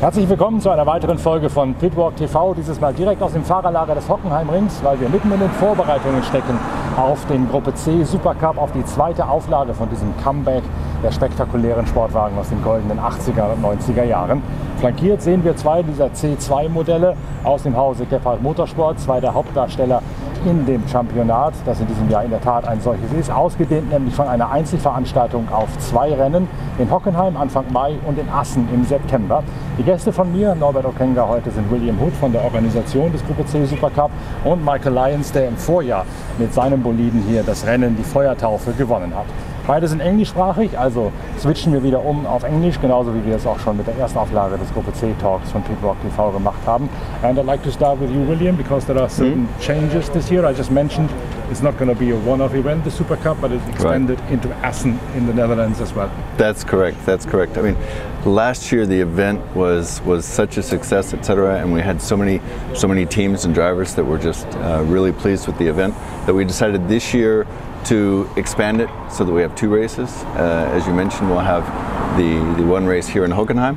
Herzlich willkommen zu einer weiteren Folge von PITWALK TV, dieses Mal direkt aus dem Fahrerlager des Hockenheim Rings, weil wir mitten in den Vorbereitungen stecken auf den Gruppe C Supercup, auf die zweite Auflage von diesem Comeback der spektakulären Sportwagen aus den goldenen 80er und 90er Jahren. Flankiert sehen wir zwei dieser C2-Modelle aus dem Hause Gebhardt Motorsport, zwei der Hauptdarsteller in dem Championat, das in diesem Jahr in der Tat ein solches ist, ausgedehnt nämlich von einer Einzelveranstaltung auf zwei Rennen, in Hockenheim Anfang Mai und in Assen im September. Die Gäste von mir, Norbert Ockenga, heute sind Hood von der Organisation des Gruppe C Supercup und Hood and Lyons, der im Vorjahr mit seinem Boliden hier das Rennen, die Feuertaufe, gewonnen hat. Beide sind englischsprachig, also switchen wir wieder um auf Englisch, genauso wie wir es auch schon mit der Erstauflage des Gruppe C Talks von PITWALK TV gemacht haben. And I'd like to start with you, William, because there are certain changes this year. I just mentioned it's not going to be a one-off event, the Super Cup, but it's extended into Assen in the Netherlands as well. That's correct. That's correct. I mean, last year the event was such a success, etc., and we had so many teams and drivers that were just really pleased with the event that we decided this year to expand it so that we have two races. As you mentioned, we'll have the one race here in Hockenheim,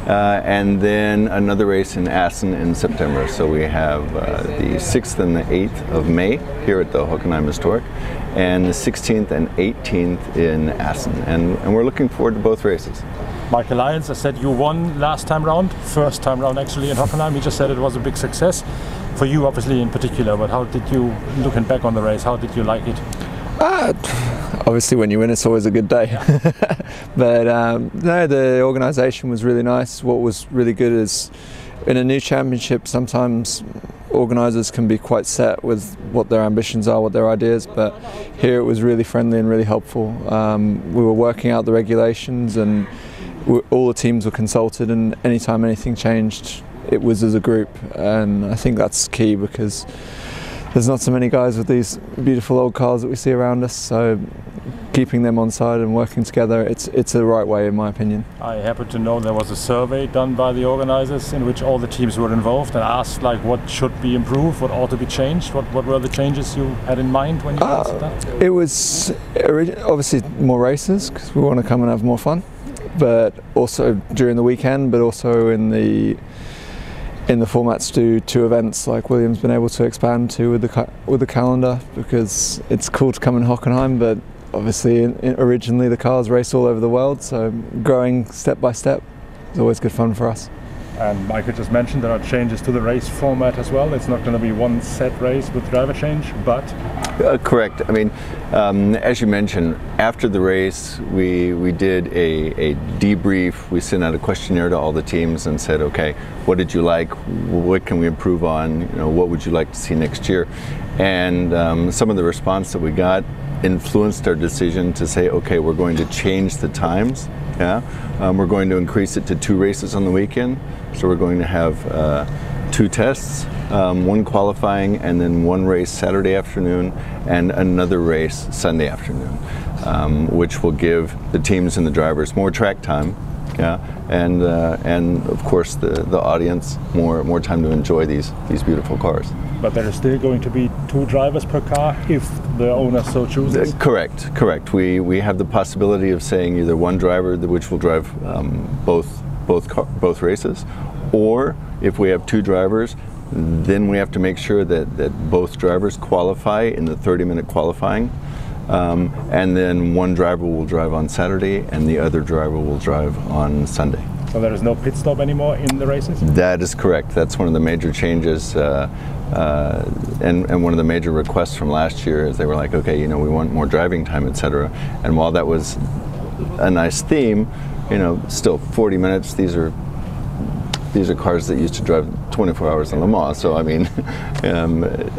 and then another race in Assen in September. So we have the 6th and the 8th of May here at the Hockenheim Historic, and the 16th and 18th in Assen. And we're looking forward to both races. Hood and Lyons, I said you won last time round, first time round actually in Hockenheim. You just said it was a big success. For you, obviously, in particular, but how did you, looking back on the race, how did you like it? Obviously, when you win, it's always a good day. But no, the organisation was really nice. What was really good is, in a new championship, sometimes organisers can be quite set with what their ambitions are, what their ideas, but here it was really friendly and really helpful. We were working out the regulations and all the teams were consulted, and anytime anything changed, it was as a group, and I think that's key because there's not so many guys with these beautiful old cars that we see around us, so keeping them on side and working together, it's the right way in my opinion. I happen to know there was a survey done by the organisers in which all the teams were involved and asked like what should be improved, what ought to be changed. What were the changes you had in mind when you asked that? It was obviously more races because we want to come and have more fun, but also during the weekend, but also in the formats to two events like William's been able to expand to with the calendar, because it's cool to come in Hockenheim, but obviously originally the cars race all over the world, so growing step by step is always good fun for us. And Michael just mentioned there are changes to the race format as well. It's not going to be one set race with driver change, but... Correct. I mean, as you mentioned, after the race we did a debrief. We sent out a questionnaire to all the teams and said, okay, what did you like? What can we improve on? You know, what would you like to see next year? And some of the response that we got influenced our decision to say, okay, we're going to change the times. We're going to increase it to two races on the weekend. So we're going to have two tests, one qualifying and then one race Saturday afternoon and another race Sunday afternoon, which will give the teams and the drivers more track time, and of course the audience more time to enjoy these beautiful cars. But there is still going to be two drivers per car if the owner so chooses? Correct. We have the possibility of saying either one driver which will drive both races, or if we have two drivers, then we have to make sure that both drivers qualify in the 30-minute qualifying, and then one driver will drive on Saturday and the other driver will drive on Sunday. So there is no pit stop anymore in the races? That is correct. That's one of the major changes, and one of the major requests from last year is they were like, okay, you know, we want more driving time, etc. And while that was a nice theme, you know, still 40 minutes. These are cars that used to drive 24 hours in Le Mans. So I mean,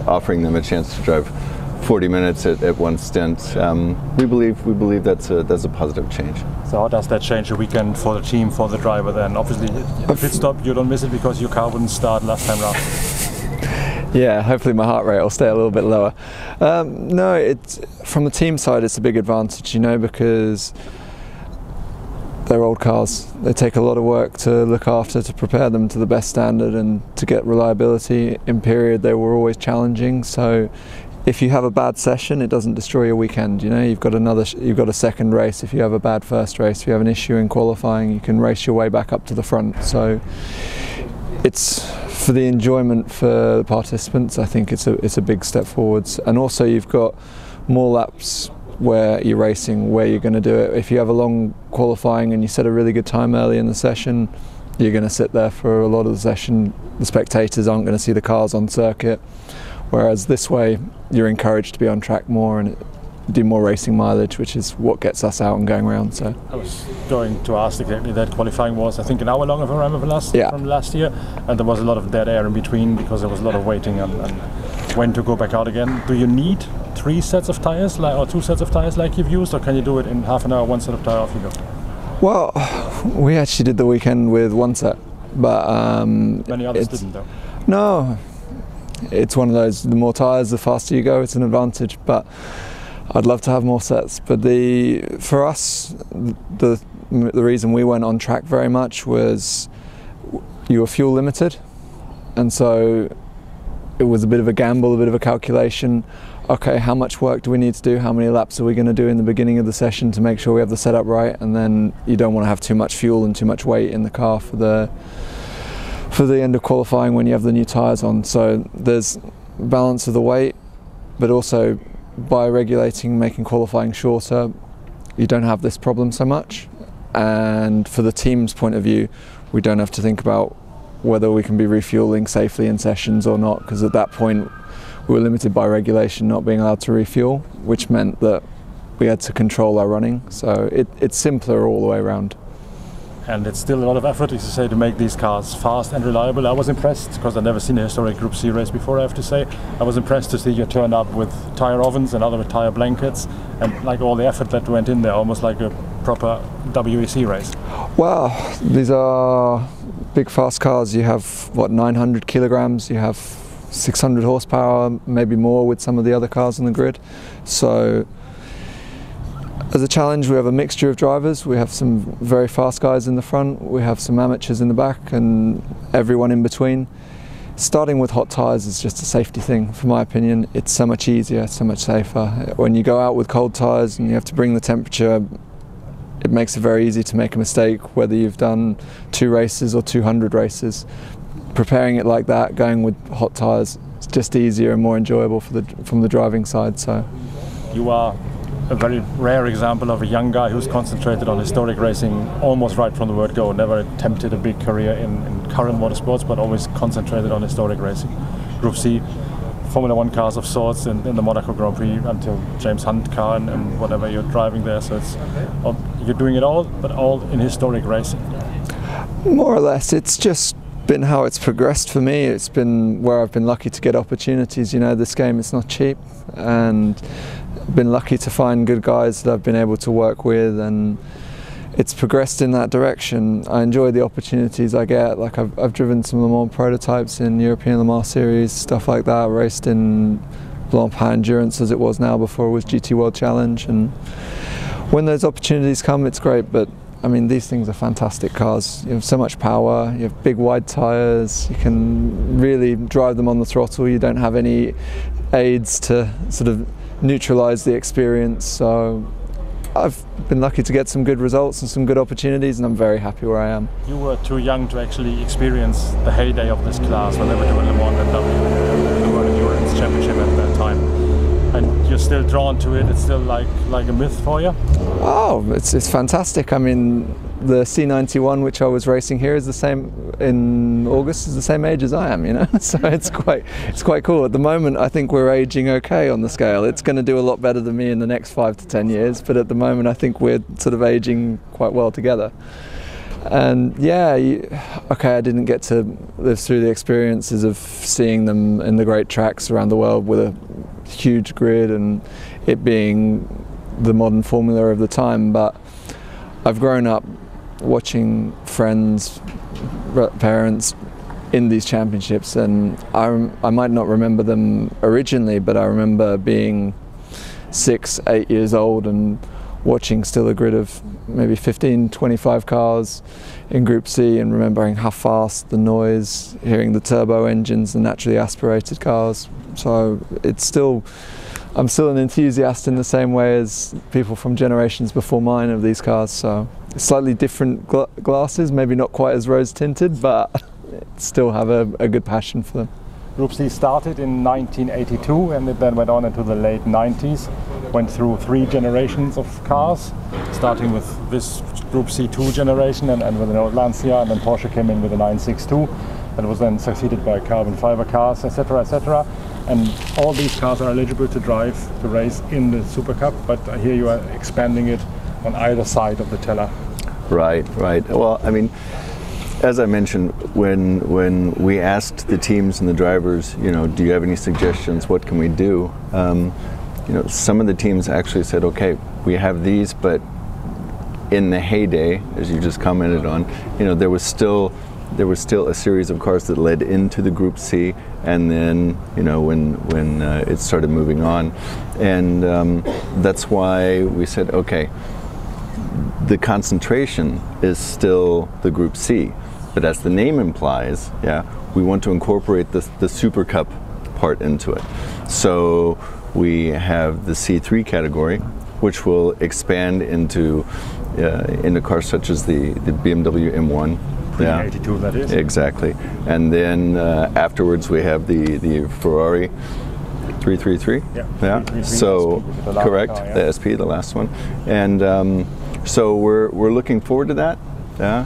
offering them a chance to drive 40 minutes at one stint, we believe that's a positive change. So how does that change the weekend for the team, for the driver then? Obviously, the pit stop, you don't miss it because your car wouldn't start last time round. Yeah, hopefully my heart rate will stay a little bit lower. No, it's from the team side, it's a big advantage, you know, because they're old cars. They take a lot of work to look after, to prepare them to the best standard and to get reliability. In period, they were always challenging, so if you have a bad session, it doesn't destroy your weekend. You know, you've got a second race. If you have a bad first race, if you have an issue in qualifying, you can race your way back up to the front. So it's for the enjoyment for the participants. I think it's a big step forwards. And also you've got more laps where you're racing, where you're going to do it. If you have a long qualifying and you set a really good time early in the session, you're going to sit there for a lot of the session. The spectators aren't going to see the cars on circuit. Whereas this way, you're encouraged to be on track more and do more racing mileage, which is what gets us out and going around. So I was going to ask exactly that. Qualifying was, I think, an hour long, if I remember, from last year, and there was a lot of dead air in between because there was a lot of waiting and when to go back out again. Do you need 3 sets of tires, or 2 sets of tires, like you've used, or can you do it in half an hour, 1 set of tire, off you go? Well, we actually did the weekend with 1 set, but many others didn't, though. No. It's one of those, the more tyres, the faster you go, it's an advantage, but I'd love to have more sets. But for us, the reason we went on track very much was you were fuel limited, and so it was a bit of a gamble, a bit of a calculation. Okay, how much work do we need to do? How many laps are we going to do in the beginning of the session to make sure we have the setup right? And then you don't want to have too much fuel and too much weight in the car for the end of qualifying when you have the new tyres on. So there's balance of the weight, but also by regulating, making qualifying shorter, you don't have this problem so much. And for the team's point of view, we don't have to think about whether we can be refueling safely in sessions or not, because at that point we were limited by regulation not being allowed to refuel, which meant that we had to control our running. So it's simpler all the way around. And it's still a lot of effort, as you say, to make these cars fast and reliable. I was impressed, because I've never seen a Historic Group C race before, I have to say. I was impressed to see you turn up with tire ovens and other tire blankets, and like all the effort that went in there, almost like a proper WEC race. Well, these are big fast cars. You have, what, 900 kilograms, you have 600 horsepower, maybe more with some of the other cars on the grid. So as a challenge, we have a mixture of drivers. We have some very fast guys in the front, we have some amateurs in the back, and everyone in between. Starting with hot tyres is just a safety thing, for my opinion. It's so much easier, so much safer. When you go out with cold tyres and you have to bring the temperature, it makes it very easy to make a mistake, whether you've done 2 races or 200 races. Preparing it like that, going with hot tyres, it's just easier and more enjoyable from the driving side. So you are a very rare example of a young guy who's concentrated on historic racing almost right from the word go. Never attempted a big career in current motorsports, but always concentrated on historic racing. Group C, Formula 1 cars of sorts in the Monaco Grand Prix until James Hunt car and whatever you're driving there. So it's you're doing it all, but all in historic racing. More or less, it's just been how it's progressed for me. It's been where I've been lucky to get opportunities. You know, this game is not cheap, and been lucky to find good guys that I've been able to work with, and it's progressed in that direction. I enjoy the opportunities I get. Like I've driven some Le Mans prototypes in European Le Mans Series, stuff like that, raced in Blancpain Endurance as it was now, before it was GT World Challenge, and when those opportunities come, it's great. But I mean, these things are fantastic cars. You have so much power, you have big wide tyres, you can really drive them on the throttle. You don't have any aids to sort of neutralise the experience. So I've been lucky to get some good results and some good opportunities, and I'm very happy where I am. You were too young to actually experience the heyday of this class when they were doing Le Mans and the World Endurance Championship at that time. And you're still drawn to it. It's still like a myth for you. Oh, it's fantastic. I mean, the C91, which I was racing here, is the same in August, is the same age as I am. You know, so it's quite cool. At the moment, I think we're aging okay on the scale. It's going to do a lot better than me in the next 5 to 10 years. But at the moment, I think we're sort of aging quite well together. And yeah, okay, I didn't get to live through the experiences of seeing them in the great tracks around the world with a huge grid and it being the modern formula of the time, but I've grown up watching friends, parents in these championships, and I might not remember them originally, but I remember being 6, 8 years old and watching still a grid of maybe 15, 25 cars in Group C and remembering how fast, the noise, hearing the turbo engines, the naturally aspirated cars. So it's still, I'm still an enthusiast in the same way as people from generations before mine of these cars. So slightly different glasses, maybe not quite as rose tinted, but still have a good passion for them. Group C started in 1982 and it then went on into the late 90s. Went through 3 generations of cars, starting with this Group C2 generation and with an old Lancia, and then Porsche came in with a 962. That was then succeeded by carbon fiber cars, etc., etc. And all these cars are eligible to drive, to race in the Super Cup, but here you are expanding it on either side of the teller. Right, right. Well, I mean, as I mentioned, when we asked the teams and the drivers, you know, do you have any suggestions? What can we do? You know, some of the teams actually said, okay, we have these, but in the heyday, as you just commented on, you know, there was still a series of cars that led into the Group C, and then, you know, when it started moving on, and that's why we said, okay, the concentration is still the Group C, but as the name implies, yeah, we want to incorporate the Super Cup part into it. So we have the C3 category, which will expand into cars such as the BMW M1. Yeah, 82, that is. Exactly. And then afterwards we have the Ferrari 333. Yeah. 333, so correct, car, yeah. The SP, the last one. And so we're looking forward to that. Yeah.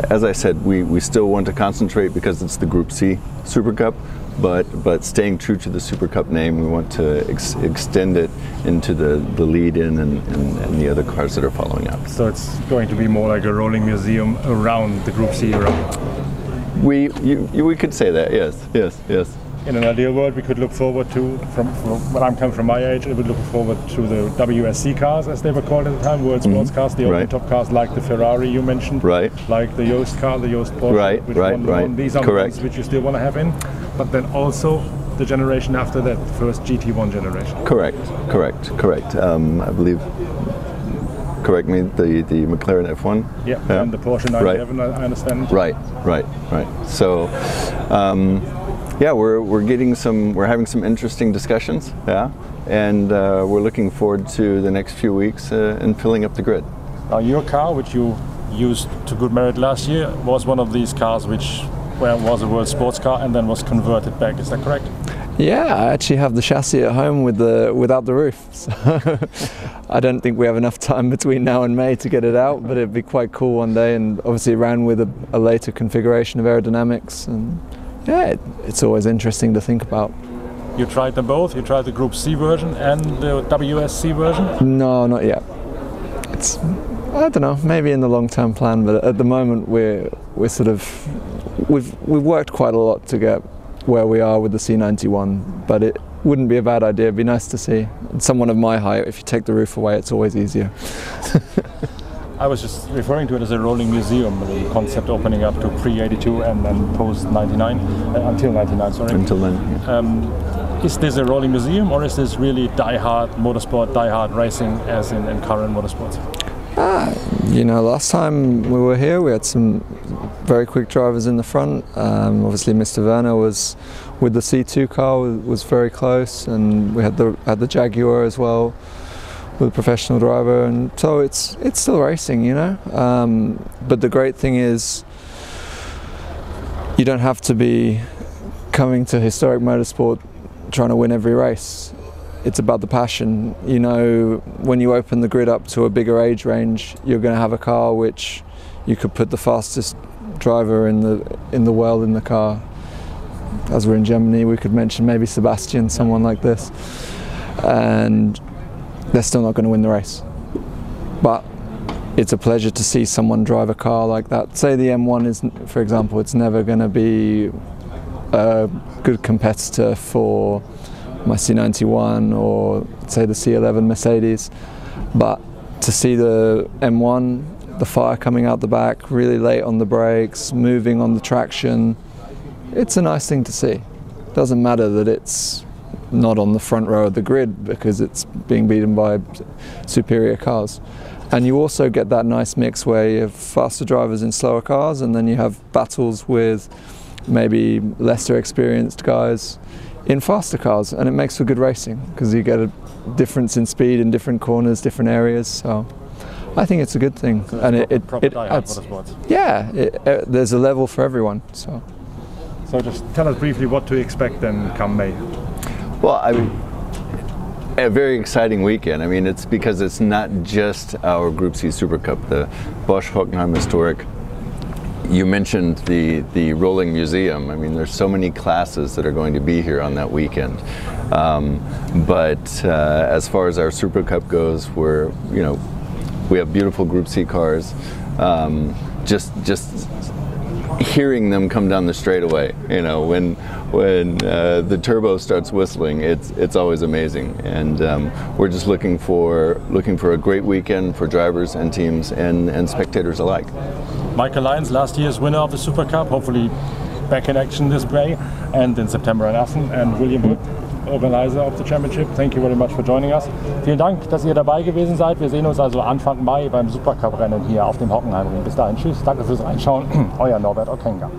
As I said, we still want to concentrate because it's the Group C Super Cup, but staying true to the Super Cup name, we want to extend it into the lead-in and the other cars that are following up. So it's going to be more like a rolling museum around the Group C era. We could say that, yes, yes, yes. In an ideal world, we could look forward to, from when I'm coming from my age, we would look forward to the WSC cars, as they were called at the time, World Sports Cars, the open-top cars like the Ferrari you mentioned, like the Yost car, the Yost Porsche, which won. These are the ones which you still want to have in, but then also the generation after that, the first GT1 generation. Correct. I believe, correct me, the McLaren F1? Yeah, and the Porsche 911, I understand. Right. So, yeah, we're having some interesting discussions, yeah, and we're looking forward to the next few weeks and filling up the grid. Now, your car, which you used to good merit last year, was one of these cars which was a World Sports car and then was converted back. Is that correct? Yeah, I actually have the chassis at home without the roof. So I don't think we have enough time between now and May to get it out, but it'd be quite cool one day. And obviously, it ran with a later configuration of aerodynamics, and yeah, it's always interesting to think about. You tried them both? You tried the Group C version and the WSC version? No, not yet. It's, I don't know, maybe in the long-term plan, but at the moment we're sort of, we've worked quite a lot to get where we are with the C91, but it wouldn't be a bad idea. It'd be nice to see. And someone of my height, if you take the roof away, it's always easier. I was just referring to it as a rolling museum, the concept opening up to pre-82 and then post-99, until 99, sorry. Until then. Is this a rolling museum, or is this really die-hard motorsport, die-hard racing as in current motorsports? You know, last time we were here we had some very quick drivers in the front. Obviously Mr. Werner was with the C2 car, was very close, and we had the Jaguar as well with a professional driver, and so it's still racing, you know. But the great thing is you don't have to be coming to historic motorsport trying to win every race. It's about the passion. You know, when you open the grid up to a bigger age range, you're going to have a car which you could put the fastest driver in the world in the car. As we're in Germany, we could mention maybe Sebastian, someone like this, and they're still not going to win the race. But it's a pleasure to see someone drive a car like that. Say the M1 is, for example, it's never going to be a good competitor for my C91 or say the C11 Mercedes, but to see the M1, the fire coming out the back, really late on the brakes, moving on the traction, it's a nice thing to see. Doesn't matter that it's not on the front row of the grid because it's being beaten by superior cars. And you also get that nice mix where you have faster drivers in slower cars, and then you have battles with maybe lesser experienced guys in faster cars, and it makes for good racing because you get a difference in speed in different corners, different areas. So I think it's a good thing, so and it adds, yeah, there's a level for everyone. So just tell us briefly what to expect then come May. Well, I mean, a very exciting weekend. I mean, it's because it's not just our Group C Supercup, the Bosch Hockenheim Historic. You mentioned the rolling museum. I mean, there's so many classes that are going to be here on that weekend. But as far as our Supercup goes, we have beautiful Group C cars. Just hearing them come down the straightaway, when the turbo starts whistling, it's always amazing. And we're just looking for a great weekend for drivers and teams and spectators alike. Michael Lyons, last year's winner of the Super Cup, hopefully back in action this May and in September in Assen, and William Hood, Organizer of the Championship. Thank you very much for joining us. Vielen Dank, dass ihr dabei gewesen seid. Wir sehen uns also Anfang Mai beim Supercup-Rennen hier auf dem Hockenheimring. Bis dahin, tschüss, danke fürs Reinschauen. Euer Norbert Ockenga.